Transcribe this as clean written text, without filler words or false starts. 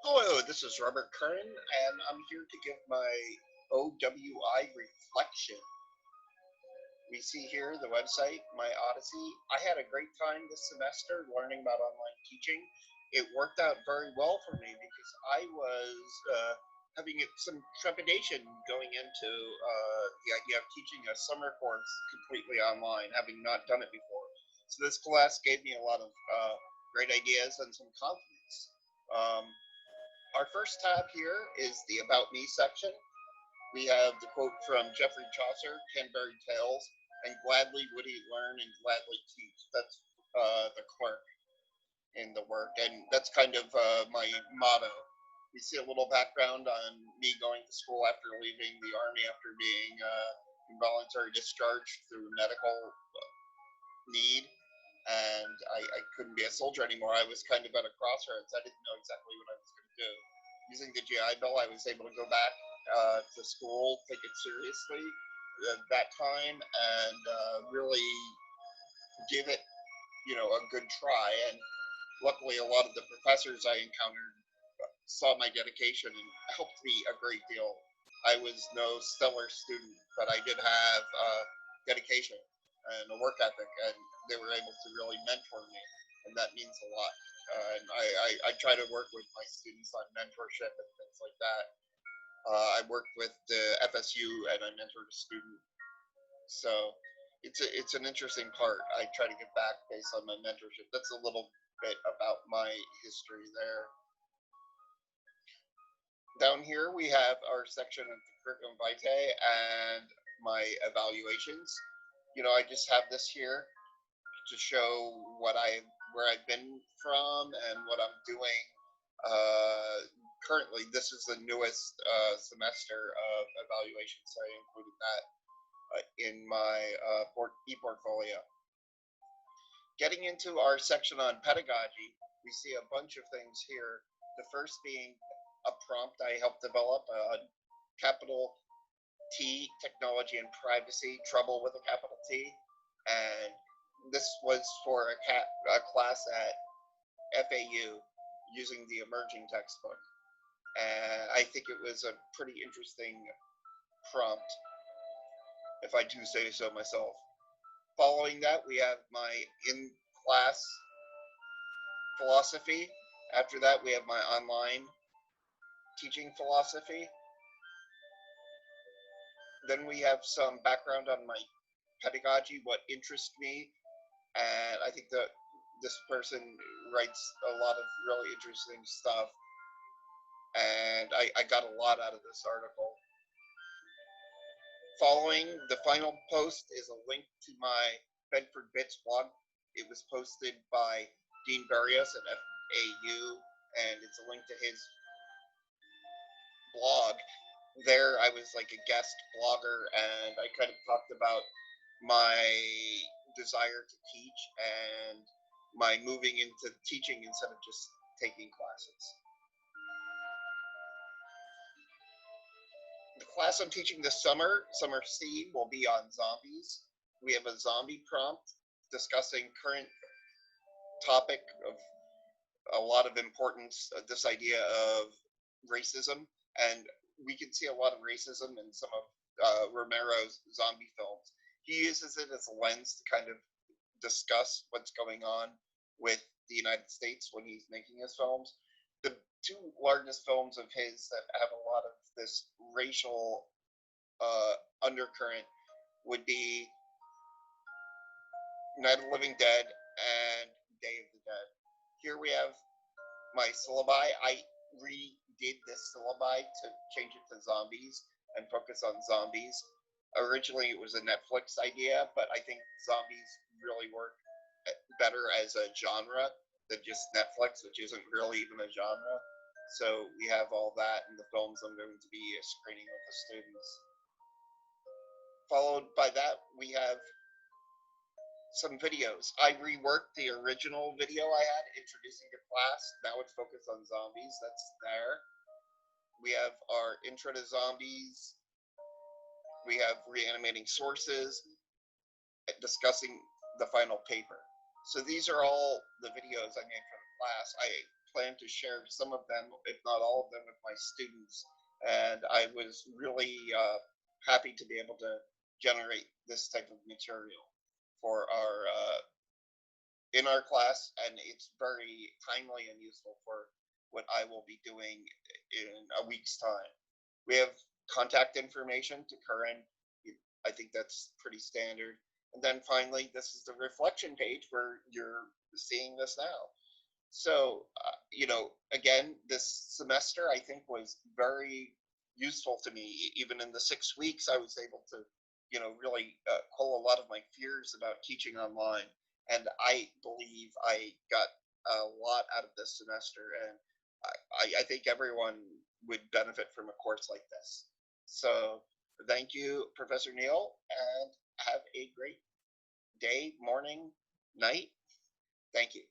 Hello, this is Robert Curran, and I'm here to give my OWI Reflection. We see here the website, my Odyssey. I had a great time this semester learning about online teaching. It worked out very well for me because I was having some trepidation going into the idea of teaching a summer course completely online, having not done it before. So this class gave me a lot of great ideas and some confidence. Um, our first tab here is the About Me section. We have the quote from Geoffrey Chaucer, Canterbury Tales, and gladly would he learn and gladly teach. That's the clerk in the work, and that's kind of my motto. We see a little background on me going to school after leaving the Army after being involuntary discharged through medical need, and I couldn't be a soldier anymore. I was kind of at a crossroads. I didn't know exactly what I was going to do. Using the GI Bill, I was able to go back to school, take it seriously that time, and really give it, a good try. And luckily, a lot of the professors I encountered saw my dedication and helped me a great deal. I was no stellar student, but I did have dedication and a work ethic, and they were able to really mentor me, and that means a lot. And I try to work with my students on mentorship and things like that. I worked with the FSU, and I mentored a student, so it's an interesting part. I try to give back based on my mentorship. That's a little bit about my history there. Down here we have our section of the curriculum vitae and my evaluations. I just have this here to show where I've been from and what I'm doing. Uh, Currently, this is the newest semester of evaluation, so I included that in my e-portfolio. Getting into our section on pedagogy, we see a bunch of things here. The first being a prompt I helped develop, capital T, technology and privacy, trouble with a capital T. And this was for a class at FAU using the emerging textbook. And I think it was a pretty interesting prompt, if I do say so myself. Following that, we have my in class philosophy. After that, we have my online teaching philosophy. Then we have some background on my pedagogy, what interests me, and I think that this person writes a lot of really interesting stuff, and I got a lot out of this article. Following the final post is a link to my Bedford Bits blog. It was posted by Dean Barrios at FAU, and it's a link to his blog. There, I was like a guest blogger, and I kind of talked about my desire to teach and my moving into teaching instead of just taking classes. The class I'm teaching this summer, Summer C, will be on zombies. We have a zombie prompt discussing current topic of a lot of importance, this idea of racism, and we can see a lot of racism in some of Romero's zombie films. He uses it as a lens to kind of discuss what's going on with the United States when he's making his films. The two largest films of his that have a lot of this racial undercurrent would be Night of the Living Dead and Day of the Dead. Here we have my syllabi. I redid this syllabi to change it to zombies and focus on zombies. Originally, it was a Netflix idea, but I think zombies really work better as a genre than just Netflix, which isn't really even a genre. So we have all that in the films I'm going to be screening with the students. Followed by that, we have some videos. I reworked the original video I had introducing the class. Now it's focused on zombies. That's there. We have our intro to zombies. We have reanimating sources, discussing the final paper. So these are all the videos I made for the class. I plan to share some of them, if not all of them, with my students. And I was really happy to be able to generate this type of material for our in our class, and it's very timely and useful for what I will be doing in a week's time. We have contact information to Curran. I think that's pretty standard. And then finally, this is the reflection page where you're seeing this now. So, again, this semester I think was very useful to me. Even in the 6 weeks, I was able to, really quell a lot of my fears about teaching online. And I believe I got a lot out of this semester. And I think everyone would benefit from a course like this. So, thank you, Professor Neil, and have a great day, morning, night. Thank you.